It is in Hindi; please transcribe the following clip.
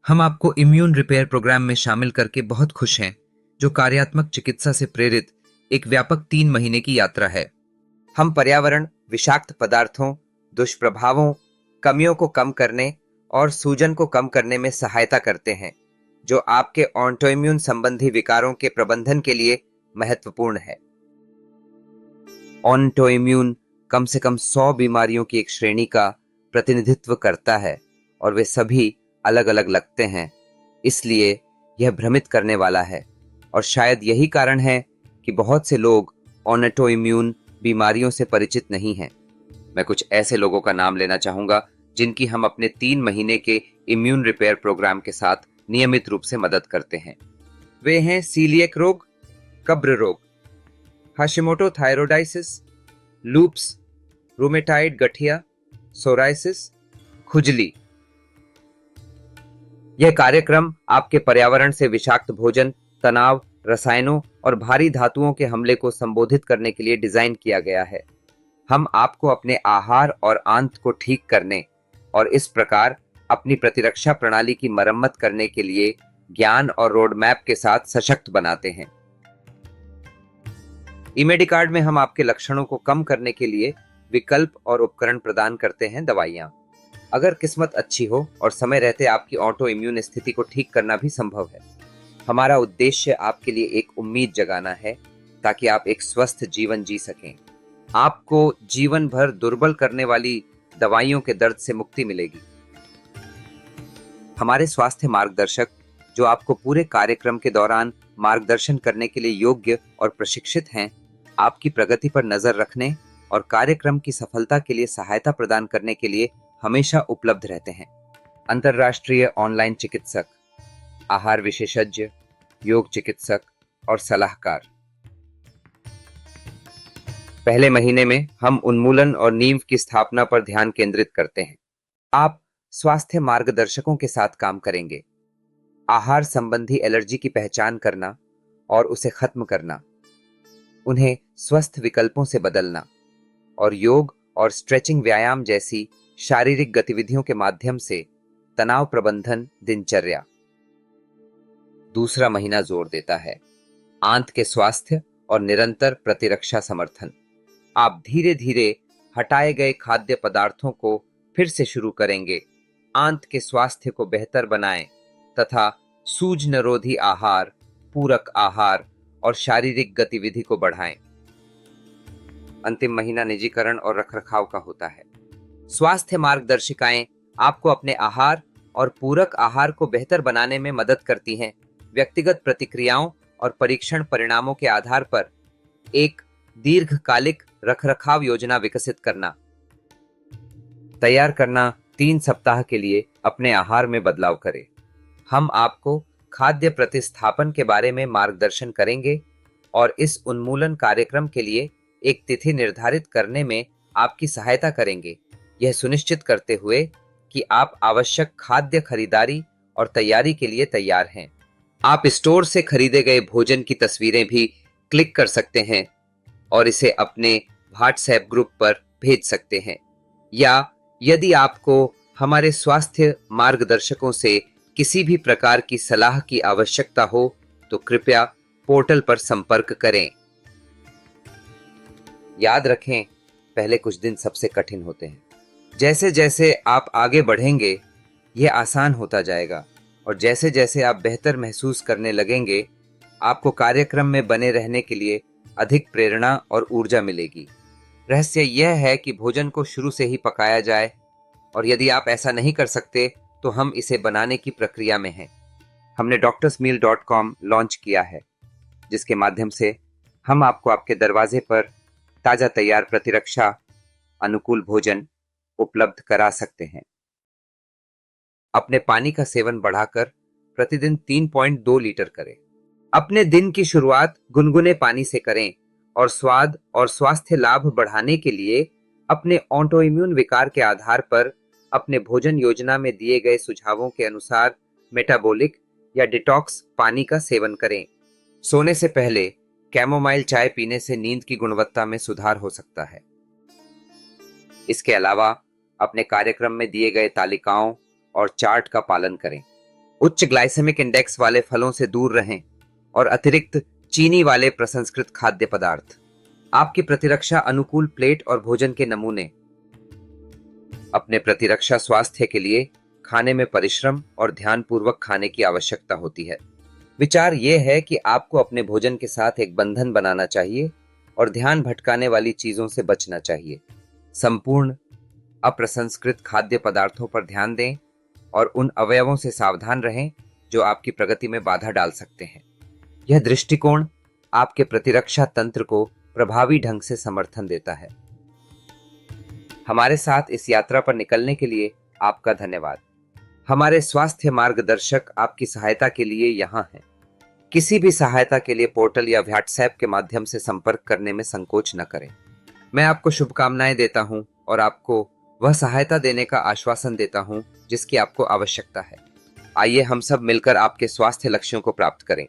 हम आपको इम्यून रिपेयर प्रोग्राम में शामिल करके बहुत खुश हैं, जो कार्यात्मक चिकित्सा से प्रेरित एक व्यापक 3 महीने की यात्रा है। हम पर्यावरण, विषाक्त पदार्थों, दुष्प्रभावों, कमियों को कम करने और सूजन को कम करने में सहायता करते हैं, जो आपके ऑटोइम्यून संबंधी विकारों के प्रबंधन के लिए महत्वपूर्ण है। ऑटोइम्यून कम से कम 100 बीमारियों की एक श्रेणी का प्रतिनिधित्व करता है और वे सभी अलग अलग लगते हैं, इसलिए यह भ्रमित करने वाला है और शायद यही कारण है कि बहुत से लोग ऑटोइम्यून बीमारियों से परिचित नहीं हैं। मैं कुछ ऐसे लोगों का नाम लेना चाहूंगा जिनकी हम अपने 3 महीने के इम्यून रिपेयर प्रोग्राम के साथ नियमित रूप से मदद करते हैं। वे हैं सीलिएक रोग, कब्र रोग, हाशिमोटो थायरोडाइसिस, लूप्स, रूमेटाइड गठिया, सोराइसिस, खुजली। यह कार्यक्रम आपके पर्यावरण से विषाक्त भोजन, तनाव, रसायनों और भारी धातुओं के हमले को संबोधित करने के लिए डिजाइन किया गया है। हम आपको अपने आहार और आंत को ठीक करने और इस प्रकार अपनी प्रतिरक्षा प्रणाली की मरम्मत करने के लिए ज्ञान और रोड मैप के साथ सशक्त बनाते हैं। इमेडिकार्ड में हम आपके लक्षणों को कम करने के लिए विकल्प और उपकरण प्रदान करते हैं। दवाइयाँ, अगर किस्मत अच्छी हो और समय रहते आपकी ऑटो इम्यून स्थिति को ठीक करना भी संभव है। हमारा उद्देश्य आपके लिए एक उम्मीद जगाना है ताकि आप एक स्वस्थ जीवन जी सकें। आपको जीवन भर दुर्बल करने वाली दवाइयों के दर्द से मुक्ति मिलेगी। हमारे स्वास्थ्य मार्गदर्शक, जो आपको पूरे कार्यक्रम के दौरान मार्गदर्शन करने के लिए योग्य और प्रशिक्षित हैं, आपकी प्रगति पर नजर रखने और कार्यक्रम की सफलता के लिए सहायता प्रदान करने के लिए हमेशा उपलब्ध रहते हैं। अंतर्राष्ट्रीय ऑनलाइन चिकित्सक, आहार विशेषज्ञ, योग चिकित्सक और सलाहकार। पहले महीने में हम उन्मूलन और नींव की स्थापना पर ध्यान केंद्रित करते हैं। आप स्वास्थ्य मार्गदर्शकों के साथ काम करेंगे। आहार संबंधी एलर्जी की पहचान करना और उसे खत्म करना, उन्हें स्वस्थ विकल्पों से बदलना और योग और स्ट्रेचिंग व्यायाम जैसी शारीरिक गतिविधियों के माध्यम से तनाव प्रबंधन दिनचर्या। दूसरा महीना जोर देता है आंत के स्वास्थ्य और निरंतर प्रतिरक्षा समर्थन। आप धीरे धीरे हटाए गए खाद्य पदार्थों को फिर से शुरू करेंगे, आंत के स्वास्थ्य को बेहतर बनाएं तथा सूज निरोधी आहार, पूरक आहार और शारीरिक गतिविधि को बढ़ाएं। अंतिम महीना निजीकरण और रखरखाव का होता है। स्वास्थ्य मार्गदर्शिकाएं आपको अपने आहार और पूरक आहार को बेहतर बनाने में मदद करती हैं। व्यक्तिगत प्रतिक्रियाओं और परीक्षण परिणामों के आधार पर एक दीर्घकालिक रखरखाव योजना विकसित करना। तैयार करना 3 सप्ताह के लिए अपने आहार में बदलाव करें। हम आपको खाद्य प्रतिस्थापन के बारे में मार्गदर्शन करेंगे और इस उन्मूलन कार्यक्रम के लिए एक तिथि निर्धारित करने में आपकी सहायता करेंगे, यह सुनिश्चित करते हुए कि आप आवश्यक खाद्य खरीदारी और तैयारी के लिए तैयार हैं। आप स्टोर से खरीदे गए भोजन की तस्वीरें भी क्लिक कर सकते हैं और इसे अपने व्हाट्सएप ग्रुप पर भेज सकते हैं, या यदि आपको हमारे स्वास्थ्य मार्गदर्शकों से किसी भी प्रकार की सलाह की आवश्यकता हो तो कृपया पोर्टल पर संपर्क करें। याद रखें, पहले कुछ दिन सबसे कठिन होते हैं। जैसे जैसे आप आगे बढ़ेंगे, यह आसान होता जाएगा और जैसे जैसे आप बेहतर महसूस करने लगेंगे, आपको कार्यक्रम में बने रहने के लिए अधिक प्रेरणा और ऊर्जा मिलेगी। रहस्य यह है कि भोजन को शुरू से ही पकाया जाए और यदि आप ऐसा नहीं कर सकते तो हम इसे बनाने की प्रक्रिया में हैं। हमने doctorsmeal.com लॉन्च किया है, जिसके माध्यम से हम आपको आपके दरवाजे पर ताजा तैयार प्रतिरक्षा अनुकूल भोजन उपलब्ध करा सकते हैं। अपने पानी का सेवन बढ़ाकर प्रतिदिन 3.2 लीटर करें। अपने दिन की शुरुआत गुनगुने पानी से करें और स्वाद और स्वास्थ्य लाभ बढ़ाने के लिए अपने ऑटोइम्यून विकार के आधार पर अपने भोजन योजना में दिए गए सुझावों के अनुसार मेटाबॉलिक या डिटॉक्स पानी का सेवन करें। सोने से पहले कैमोमाइल चाय पीने से नींद की गुणवत्ता में सुधार हो सकता है। इसके अलावा अपने कार्यक्रम में दिए गए तालिकाओं और चार्ट का पालन करें। उच्च ग्लाइसेमिक इंडेक्स वाले फलों से दूर रहें और अतिरिक्त चीनी वाले प्रसंस्कृत खाद्य पदार्थ। आपकी प्रतिरक्षा अनुकूल प्लेट और भोजन के नमूने। अपने प्रतिरक्षा स्वास्थ्य के लिए खाने में परिश्रम और ध्यानपूर्वक खाने की आवश्यकता होती है। विचार यह है कि आपको अपने भोजन के साथ एक बंधन बनाना चाहिए और ध्यान भटकाने वाली चीजों से बचना चाहिए। संपूर्ण अप्रसंस्कृत खाद्य पदार्थों पर ध्यान दें और उन अवयवों से सावधान रहें जो आपकी प्रगति में बाधा डाल सकते हैं। यह दृष्टिकोण आपके प्रतिरक्षा तंत्र को प्रभावी ढंग से समर्थन देता है। हमारे साथ इस यात्रा पर निकलने के लिए आपका धन्यवाद। हमारे स्वास्थ्य मार्गदर्शक आपकी सहायता के लिए यहाँ हैं। किसी भी सहायता के लिए पोर्टल या व्हाट्सएप के माध्यम से संपर्क करने में संकोच न करें। मैं आपको शुभकामनाएं देता हूं और आपको वह सहायता देने का आश्वासन देता हूं जिसकी आपको आवश्यकता है। आइए हम सब मिलकर आपके स्वास्थ्य लक्ष्यों को प्राप्त करें।